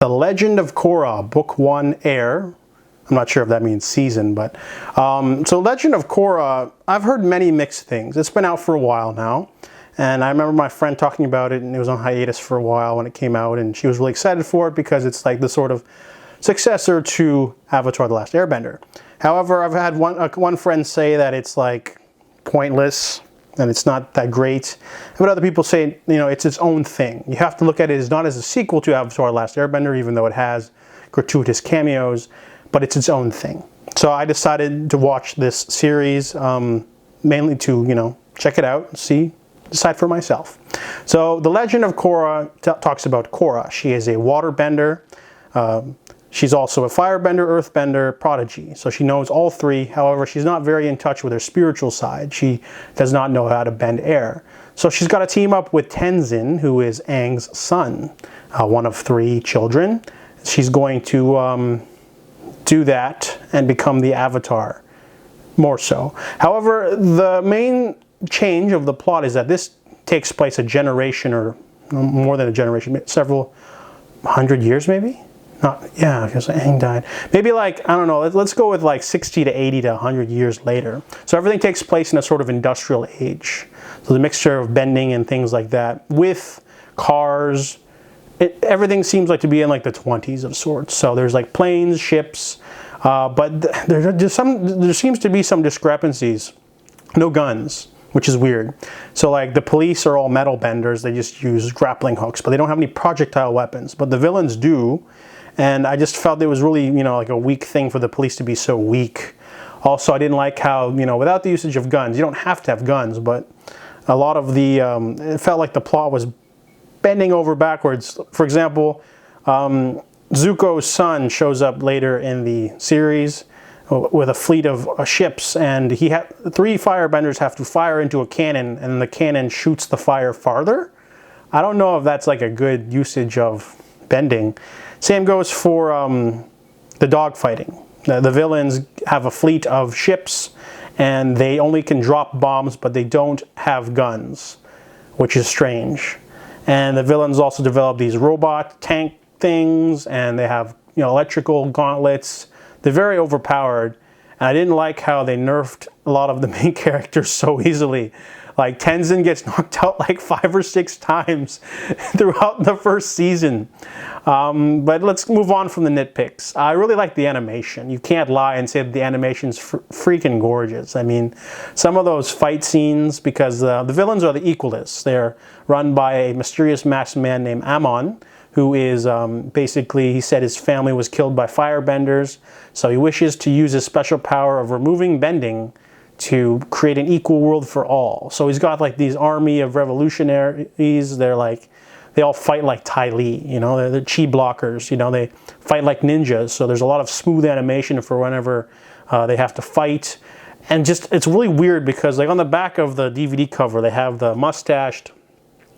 The Legend of Korra, Book 1, Air. I'm not sure if that means season, but... so Legend of Korra, I've heard many mixed things. It's been out for a while now. And I remember my friend talking about it, and it was on hiatus for a while when it came out, and she was really excited for it because it's like the sort of successor to Avatar: The Last Airbender. However, I've had one friend say that it's like pointless and it's not that great. But other people say, you know, it's its own thing. You have to look at it as not as a sequel to Avatar: The Last Airbender, even though it has gratuitous cameos, but it's its own thing. So I decided to watch this series mainly to, you know, check it out, decide for myself. So The Legend of Korra talks about Korra. She is a waterbender. She's also a firebender, earthbender, prodigy. So she knows all three. However, she's not very in touch with her spiritual side. She does not know how to bend air. So she's got to team up with Tenzin, who is Aang's son, one of 3 children. She's going to do that and become the Avatar, more so. However, the main change of the plot is that this takes place a generation, or more than a generation, several hundred years maybe? Yeah, because Aang died. Maybe like, I don't know, let's go with like 60 to 80 to 100 years later. So everything takes place in a sort of industrial age. So the mixture of bending and things like that with cars. Everything seems like to be in like the 20s of sorts. So there's like planes, ships, but there seems to be some discrepancies. No guns, which is weird. So like the police are all metal benders. They just use grappling hooks, but they don't have any projectile weapons. But the villains do. And I just felt it was really, you know, like a weak thing for the police to be so weak. Also, I didn't like how, you know, without the usage of guns, you don't have to have guns, but a lot of the, it felt like the plot was bending over backwards. For example, Zuko's son shows up later in the series with a fleet of ships, and 3 firebenders have to fire into a cannon, and the cannon shoots the fire farther. I don't know if that's like a good usage of bending. Same goes for the dogfighting. The villains have a fleet of ships, and they only can drop bombs, but they don't have guns, which is strange. And the villains also develop these robot tank things, and they have, you know, electrical gauntlets. They're very overpowered, and I didn't like how they nerfed a lot of the main characters so easily. Like Tenzin gets knocked out like 5 or 6 times throughout the first season. But let's move on from the nitpicks. I really like the animation. You can't lie and say that the animation's freaking gorgeous. I mean, some of those fight scenes, because the villains are the Equalists. They're run by a mysterious masked man named Aang, who is basically, he said his family was killed by firebenders, so he wishes to use his special power of removing bending to create an equal world for all. So he's got like these army of revolutionaries. They all fight like Tai Li, you know, they're chi blockers, you know, they fight like ninjas. So there's a lot of smooth animation for whenever they have to fight. And just, it's really weird because like on the back of the DVD cover, they have the mustached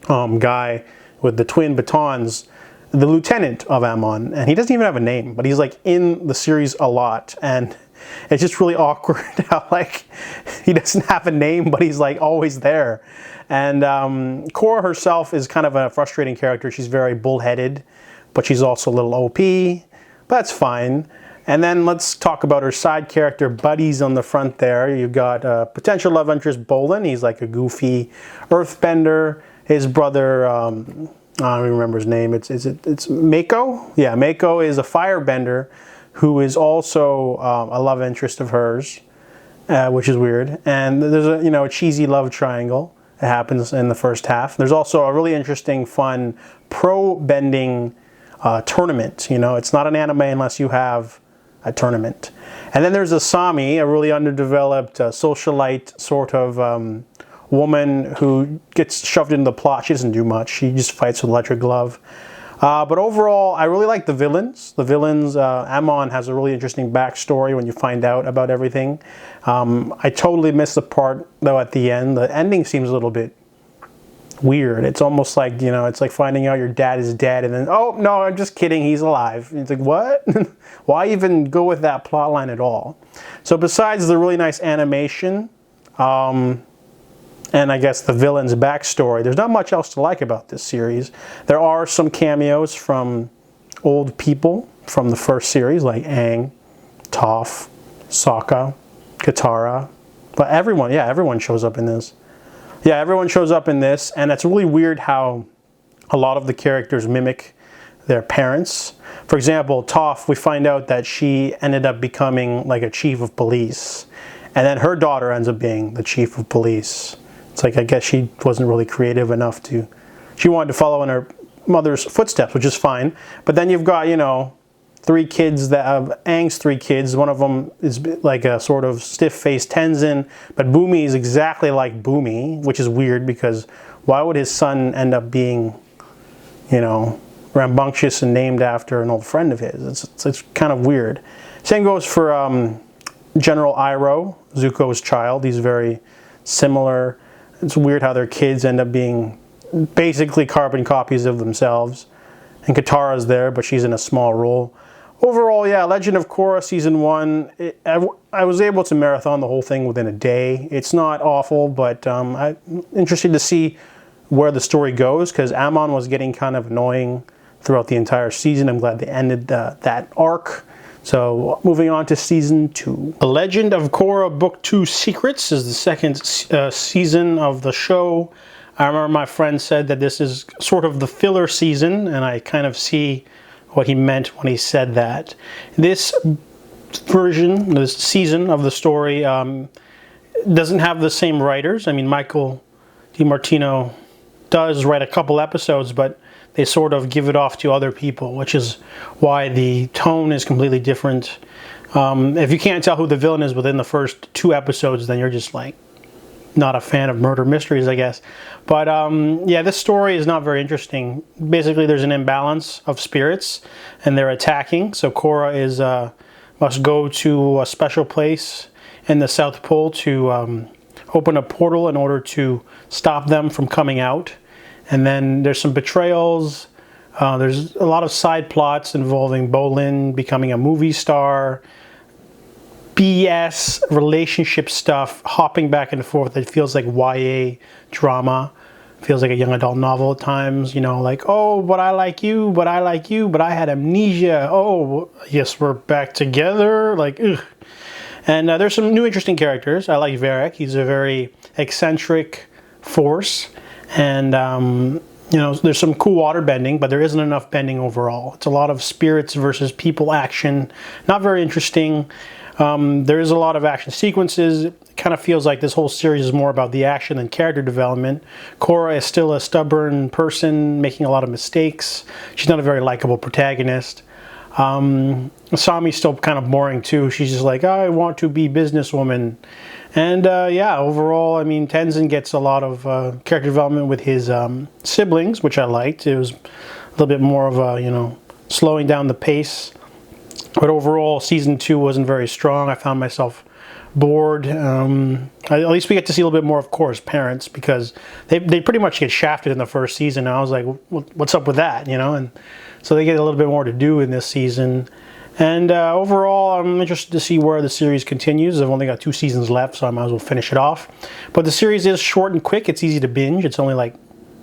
guy with the twin batons, the lieutenant of Aang, and he doesn't even have a name, but he's like in the series a lot. And it's just really awkward how like he doesn't have a name, but he's like always there. And Korra herself is kind of a frustrating character. She's very bullheaded, but she's also a little OP, but that's fine. And then let's talk about her side character buddies on the front there. You've got potential love interest Bolin. He's like a goofy earthbender. His brother, I don't remember his name. It's Mako? Yeah, Mako is a firebender who is also a love interest of hers, which is weird. And there's a cheesy love triangle that happens in the first half. There's also a really interesting, fun pro bending tournament. You know, it's not an anime unless you have a tournament. And then there's Asami, a really underdeveloped socialite sort of woman who gets shoved into the plot. She doesn't do much. She just fights with electric glove. But overall, I really like the villains. The villains, Aang has a really interesting backstory when you find out about everything. I totally missed the part, though, at the end. The ending seems a little bit weird. It's almost like, you know, it's like finding out your dad is dead and then, oh, no, I'm just kidding, he's alive. It's like, what? Why even go with that plot line at all? So besides the really nice animation, and I guess the villain's backstory, there's not much else to like about this series. There are some cameos from old people from the first series, like Aang, Toph, Sokka, Katara. But everyone shows up in this. Yeah, everyone shows up in this, and it's really weird how a lot of the characters mimic their parents. For example, Toph, we find out that she ended up becoming like a chief of police, and then her daughter ends up being the chief of police. It's like, I guess she wasn't really creative enough to, she wanted to follow in her mother's footsteps, which is fine. But then you've got, you know, Aang's three kids. One of them is like a sort of stiff-faced Tenzin, but Bumi is exactly like Bumi, which is weird because why would his son end up being, you know, rambunctious and named after an old friend of his? It's kind of weird. Same goes for General Iroh, Zuko's child. He's very similar. It's weird how their kids end up being basically carbon copies of themselves. And Katara's there, but she's in a small role. Overall, yeah, Legend of Korra Season 1, I was able to marathon the whole thing within a day. It's not awful, but I'm interested to see where the story goes, because Amon was getting kind of annoying throughout the entire season. I'm glad they ended that arc. So moving on to Season 2. The Legend of Korra Book 2 Secrets is the second season of the show. I remember my friend said that this is sort of the filler season, and I kind of see what he meant when he said that. This version, this season of the story, doesn't have the same writers. I mean, Michael DiMartino does write a couple episodes, but they sort of give it off to other people, which is why the tone is completely different. If you can't tell who the villain is within the first 2 episodes, then you're just like not a fan of murder mysteries, I guess. But yeah, this story is not very interesting. Basically, there's an imbalance of spirits, and they're attacking. So Korra must go to a special place in the South Pole to open a portal in order to stop them from coming out. And then there's some betrayals. There's a lot of side plots involving Bolin becoming a movie star, BS relationship stuff, hopping back and forth. It feels like YA drama. Feels like a young adult novel at times, you know, like, oh, but I like you, but I like you, but I had amnesia. Oh, yes, we're back together. Like, ugh. And there's some new interesting characters. I like Varric. He's a very eccentric force. And, you know, there's some cool water bending, but there isn't enough bending overall. It's a lot of spirits versus people action. Not very interesting. There is a lot of action sequences. It kind of feels like this whole series is more about the action than character development. Korra is still a stubborn person making a lot of mistakes. She's not a very likable protagonist. Asami's still kind of boring too. She's just like, I want to be businesswoman. And yeah, overall, I mean, Tenzin gets a lot of character development with his siblings, which I liked. It was a little bit more of a, you know, slowing down the pace. But overall, Season 2 wasn't very strong. I found myself bored. At least we get to see a little bit more of Korra's parents, because they pretty much get shafted in the first season. And I was like, what's up with that, you know? And so they get a little bit more to do in this season. And overall, I'm interested to see where the series continues. I've only got 2 seasons left, so I might as well finish it off. But the series is short and quick. It's easy to binge. It's only like,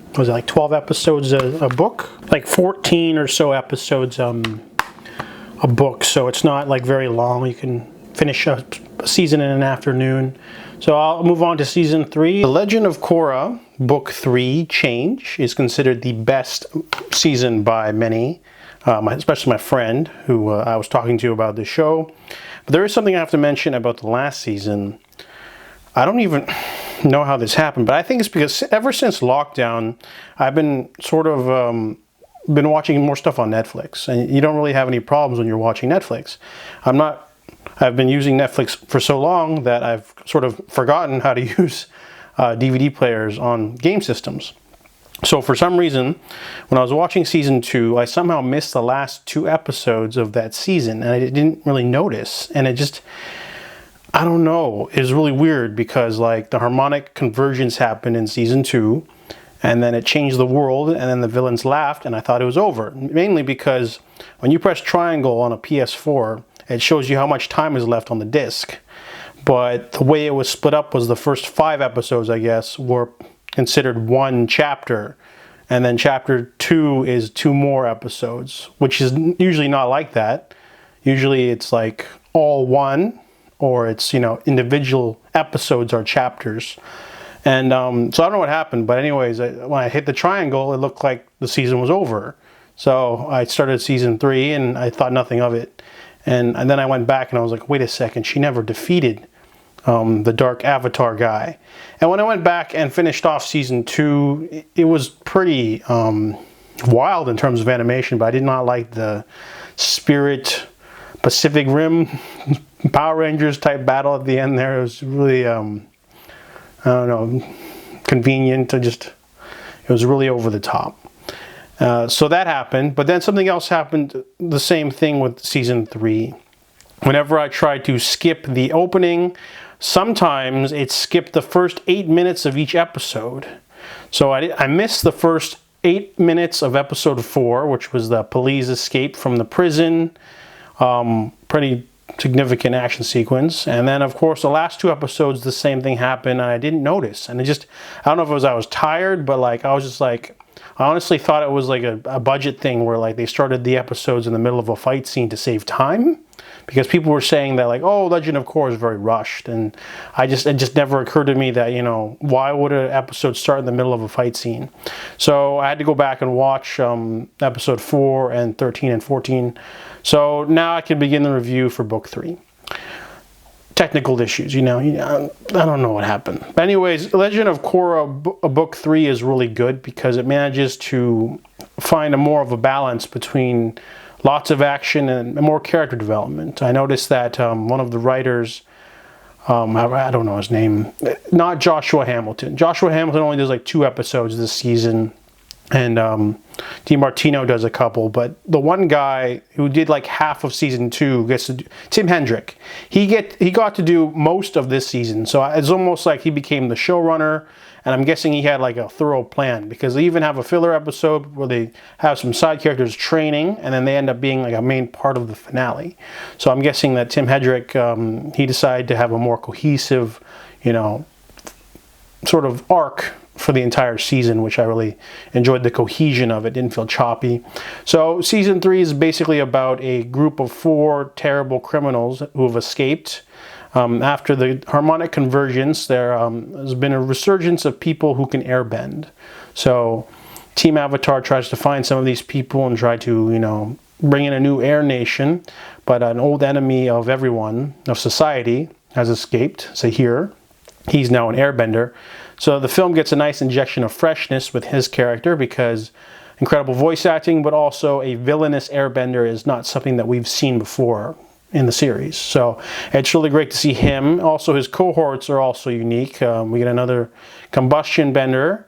what was it, like 12 episodes a book? Like 14 or so episodes a book, so it's not like very long. You can finish a season in an afternoon. So I'll move on to Season 3. The Legend of Korra Book 3 Change is considered the best season by many, especially my friend who I was talking to about the show. But there is something I have to mention about the last season. I don't even know how this happened, but I think it's because ever since lockdown, I've been sort of been watching more stuff on Netflix, and you don't really have any problems when you're watching Netflix. I've been using Netflix for so long that I've sort of forgotten how to use DVD players on game systems. So for some reason, when I was watching Season 2, I somehow missed the last 2 episodes of that season, and I didn't really notice, and it just, I don't know, it was really weird, because like the harmonic convergence happened in Season 2, and then it changed the world, and then the villains laughed, and I thought it was over. Mainly because when you press triangle on a PS4, it shows you how much time is left on the disc. But the way it was split up was the first 5 episodes, I guess, were considered one chapter. And then chapter 2 is 2 more episodes, which is usually not like that. Usually it's like all one, or it's, you know, individual episodes or chapters. And so I don't know what happened, but anyways, when I hit the triangle, it looked like the season was over. So I started season 3 and I thought nothing of it. And then I went back and I was like, wait a second, she never defeated the Dark Avatar guy. And when I went back and finished off season 2, it was pretty wild in terms of animation, but I did not like the Spirit Pacific Rim Power Rangers type battle at the end there. It was really, I don't know, convenient. It was really over the top. So that happened, but then something else happened, the same thing with season 3. Whenever I tried to skip the opening, sometimes it skipped the first 8 minutes of each episode. So I missed the first 8 minutes of episode 4, which was the police escape from the prison. Pretty significant action sequence. And then, of course, the last 2 episodes, the same thing happened, and I didn't notice. And I don't know if it was I was tired, but like I was just like, I honestly thought it was like a budget thing where like they started the episodes in the middle of a fight scene to save time, because people were saying that like, oh, Legend of Korra is very rushed, and it just never occurred to me that, you know, why would an episode start in the middle of a fight scene? So I had to go back and watch episode 4 and 13 and 14. So now I can begin the review for book 3. Technical issues, you know, I don't know what happened. But anyways, Legend of Korra book 3 is really good because it manages to find more of a balance between lots of action and more character development. I noticed that one of the writers, I don't know his name, not Joshua Hamilton. Joshua Hamilton only does like 2 episodes this season, and DiMartino does a couple, but the one guy who did like half of season 2 gets to do, Tim Hendrick. He got to do most of this season, so it's almost like he became the showrunner, and I'm guessing he had like a thorough plan, because they even have a filler episode where they have some side characters training, and then they end up being like a main part of the finale. So I'm guessing that Tim Hendrick, he decided to have a more cohesive, you know, sort of arc for the entire season, which I really enjoyed the cohesion of it. Didn't feel choppy. So season 3 is basically about a group of 4 terrible criminals who have escaped. After the harmonic convergence, there has been a resurgence of people who can airbend. So Team Avatar tries to find some of these people and try to, you know, bring in a new air nation, but an old enemy of everyone, of society, has escaped. Zahir. He's now an airbender. So the film gets a nice injection of freshness with his character, because incredible voice acting, but also a villainous airbender is not something that we've seen before in the series. So it's really great to see him. Also, his cohorts are also unique. We get another combustion bender,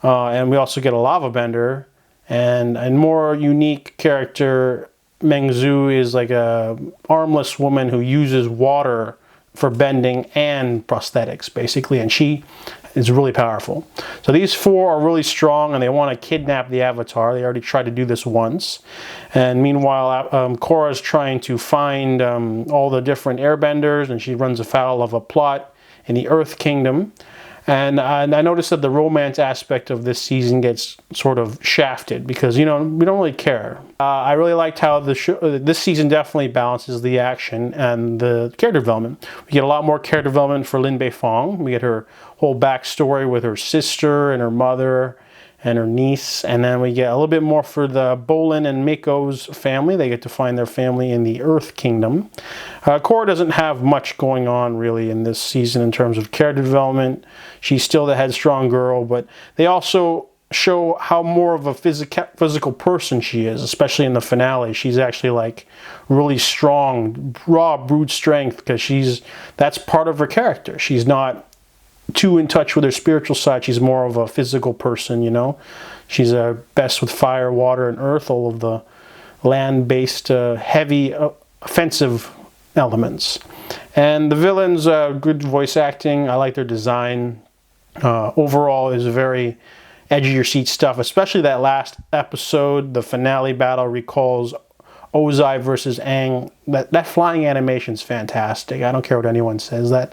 and we also get a lava bender, and a more unique character. Mengzu is like a armless woman who uses water for bending and prosthetics, basically, and she is really powerful. So these 4 are really strong, and they want to kidnap the Avatar. They already tried to do this once, and meanwhile Korra is trying to find all the different airbenders, and she runs afoul of a plot in the Earth Kingdom. And I noticed that the romance aspect of this season gets sort of shafted, because, you know, we don't really care. I really liked how this season definitely balances the action and the character development. We get a lot more character development for Lin Beifong. We get her whole backstory with her sister and her mother and her niece, and then we get a little bit more for the Bolin and Miko's family. They get to find their family in the Earth Kingdom. Korra doesn't have much going on really in this season in terms of character development. She's still the headstrong girl, but they also show how more of a physical person she is, especially in the finale. She's actually like really strong, raw brute strength, because that's part of her character. She's not too in touch with her spiritual side. She's more of a physical person, you know. She's best with fire, water, and earth, all of the land-based heavy offensive elements. And the villains, good voice acting. I like their design. Overall is very edge of your seat stuff, especially that last episode. The finale battle recalls Ozai versus Aang. That flying animation is fantastic. I don't care what anyone says. That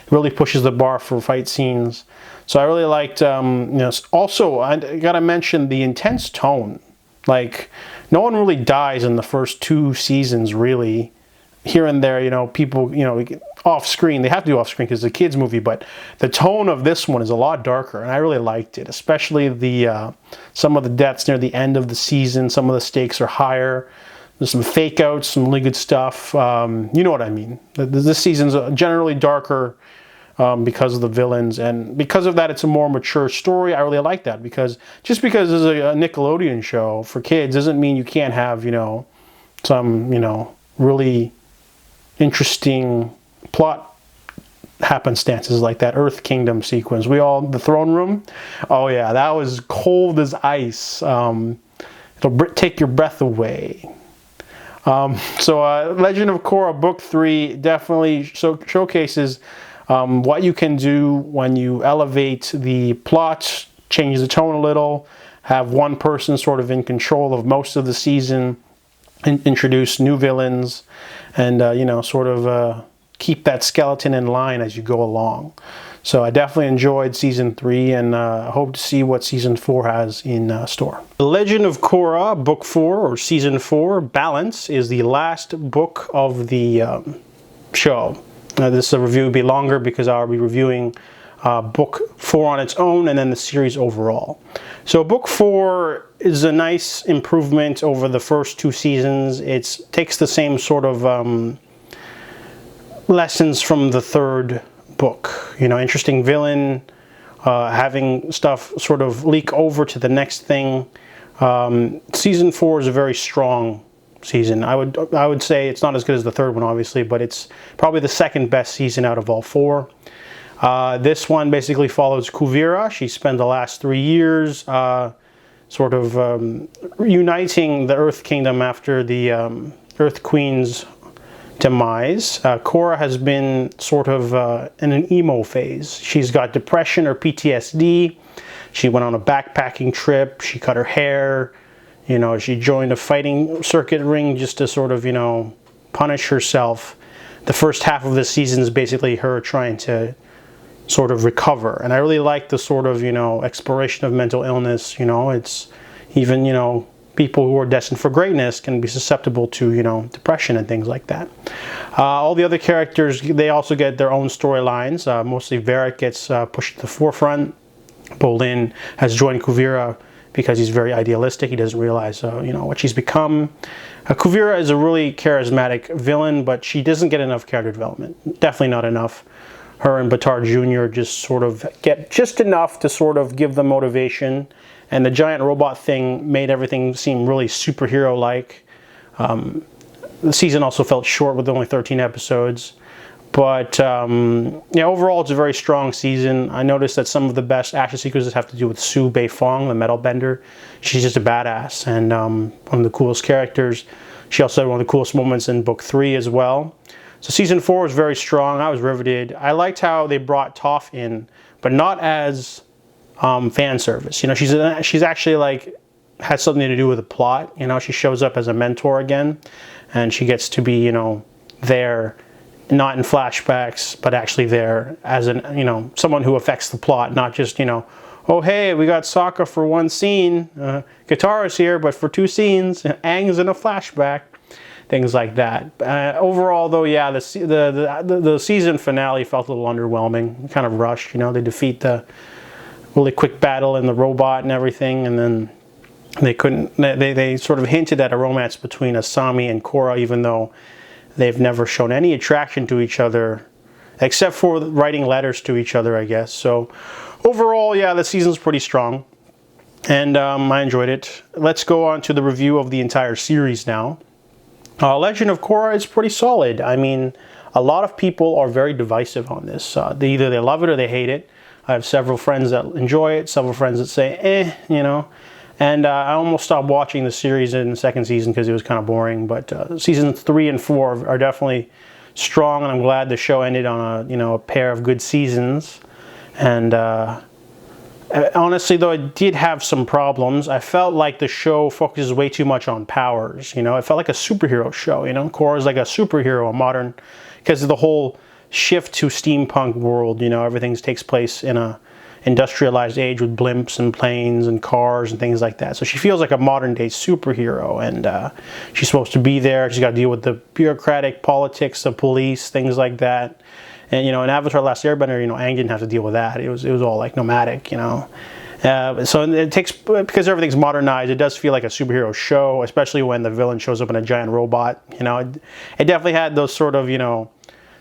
really pushes the bar for fight scenes. So I really liked, also, I gotta mention the intense tone. Like, no one really dies in the first 2 seasons, really. Here and there, people, off screen. They have to do off screen because it's a kids movie, but the tone of this one is a lot darker, and I really liked it. Especially the some of the deaths near the end of the season. Some of the stakes are higher. There's some fake outs, some really good stuff. You know what I mean. This season's generally darker because of the villains, and because of that, it's a more mature story. I really like that, because just because it's a Nickelodeon show for kids doesn't mean you can't have some really interesting plot happenstances like that Earth Kingdom sequence. The throne room. Oh yeah, that was cold as ice. It'll take your breath away. Legend of Korra Book 3 definitely showcases what you can do when you elevate the plot, change the tone a little, have one person sort of in control of most of the season, introduce new villains, and keep that skeleton in line as you go along. So I definitely enjoyed Season 3, and hope to see what Season 4 has in store. The Legend of Korra Book 4, or Season 4, Balance, is the last book of the show. This review will be longer because I'll be reviewing Book 4 on its own and then the series overall. So Book 4 is a nice improvement over the first 2 seasons. It takes the same sort of lessons from the 3rd book. Interesting villain, having stuff sort of leak over to the next thing. Season 4 is a very strong season. I would say it's not as good as the 3rd one, obviously, but it's probably the 2nd best season out of all 4. This one basically follows Kuvira. She spent the last 3 years uniting the Earth Kingdom after the Earth Queen's demise. Korra has been sort of in an emo phase. She's got depression or PTSD. She went on a backpacking trip. She cut her hair. She joined a fighting circuit ring just to sort of, punish herself. The first half of the season is basically her trying to sort of recover. And I really like the sort of, exploration of mental illness. It's even, people who are destined for greatness can be susceptible to, depression and things like that. All the other characters, they also get their own storylines. Mostly Varric gets pushed to the forefront. Bolin has joined Kuvira because he's very idealistic. He doesn't realize, what she's become. Kuvira is a really charismatic villain, but she doesn't get enough character development. Definitely not enough. Her and Batar Jr. just sort of get just enough to sort of give them motivation. And the giant robot thing made everything seem really superhero-like. The season also felt short with only 13 episodes. But overall, it's a very strong season. I noticed that some of the best action sequences have to do with Su Beifong, the metal bender. She's just a badass and one of the coolest characters. She also had one of the coolest moments in Book 3 as well. So Season 4 was very strong. I was riveted. I liked how they brought Toph in, but not as fan service. She's actually has something to do with the plot. She shows up as a mentor again, and she gets to be there, not in flashbacks, but actually there as someone who affects the plot, not just oh hey, we got Sokka for one scene, Katara's here, but for 2 scenes, Aang's in a flashback. Things like that. Overall, though, yeah, the season finale felt a little underwhelming, kind of rushed. They defeat the really quick battle in the robot and everything, and then they couldn't. They sort of hinted at a romance between Asami and Korra, even though they've never shown any attraction to each other, except for writing letters to each other, I guess. So overall, yeah, the season's pretty strong, and I enjoyed it. Let's go on to the review of the entire series now. Legend of Korra is pretty solid. I mean, a lot of people are very divisive on this. Either they love it or they hate it. I have several friends that enjoy it, several friends that say, And I almost stopped watching the series in the 2nd season because it was kind of boring. But seasons 3 and 4 are definitely strong, and I'm glad the show ended on a pair of good seasons. And Honestly, though, it did have some problems. I felt like the show focuses way too much on powers. You know, it felt like a superhero show. You know, Korra is like a superhero, a modern, because of the whole shift to steampunk world. You know, everything takes place in a industrialized age with blimps and planes and cars and things like that. So she feels like a modern day superhero, and she's supposed to be there. She's got to deal with the bureaucratic politics of police, things like that. And, you know, in Avatar: The Last Airbender, you know, Aang didn't have to deal with that. It was all like nomadic, you know. So it takes, because everything's modernized, it does feel like a superhero show, especially when the villain shows up in a giant robot. You know, it definitely had those sort of, you know,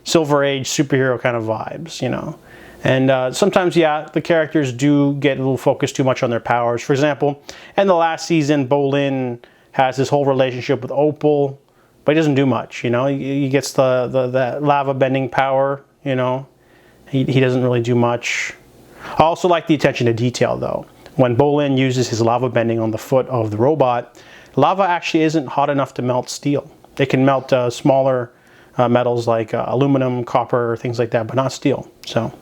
Silver Age superhero kind of vibes, you know. And sometimes, yeah, the characters do get a little focused too much on their powers. For example, in the last season, Bolin has this whole relationship with Opal, but he doesn't do much, you know. He gets the lava bending power, you know. He doesn't really do much. I also like the attention to detail, though. When Bolin uses his lava bending on the foot of the robot, lava actually isn't hot enough to melt steel. It can melt smaller metals like aluminum, copper, things like that, but not steel. So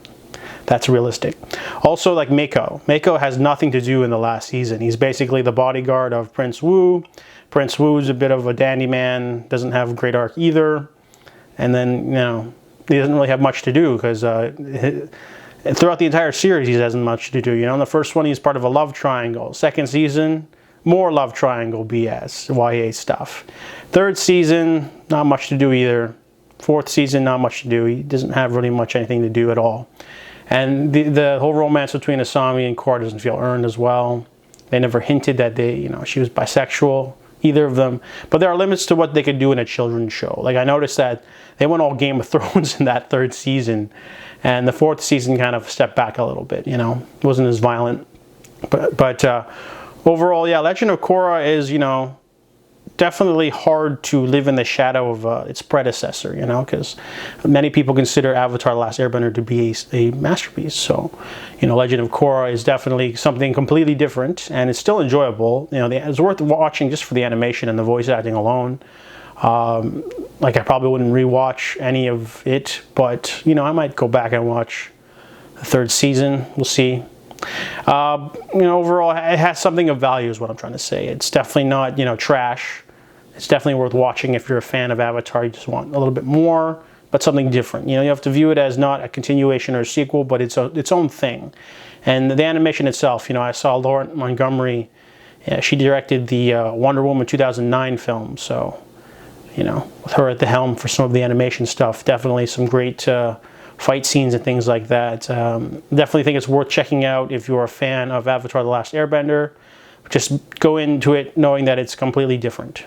that's realistic. Also, like Mako. Mako has nothing to do in the last season. He's basically the bodyguard of Prince Wu. Prince Wu's a bit of a dandy man, doesn't have a great arc either. And then, you know, he doesn't really have much to do because throughout the entire series he hasn't much to do. You know, in the first one he's part of a love triangle. Second season, more love triangle BS, YA stuff. Third season, not much to do either. Fourth season, not much to do. He doesn't have really much anything to do at all. And the whole romance between Asami and Korra doesn't feel earned as well. They never hinted that she was bisexual, either of them. But there are limits to what they could do in a children's show. Like, I noticed that they went all Game of Thrones in that third season. And the fourth season kind of stepped back a little bit, you know. It wasn't as violent. But overall, yeah, Legend of Korra is, you know, definitely hard to live in the shadow of its predecessor, you know, because many people consider Avatar: The Last Airbender to be a masterpiece. So, you know, Legend of Korra is definitely something completely different, and it's still enjoyable. You know, it's worth watching just for the animation and the voice acting alone. Like, I probably wouldn't rewatch any of it, but, you know, I might go back and watch the third season. We'll see. You know, overall, it has something of value is what I'm trying to say. It's definitely not, you know, trash. It's definitely worth watching if you're a fan of Avatar. You just want a little bit more, but something different. You know, you have to view it as not a continuation or a sequel, but it's its own thing. And the animation itself, you know, I saw Lauren Montgomery. She directed the Wonder Woman 2009 film, so, you know, with her at the helm for some of the animation stuff, definitely some great fight scenes and things like that. Definitely think it's worth checking out if you're a fan of Avatar: The Last Airbender. Just go into it knowing that it's completely different.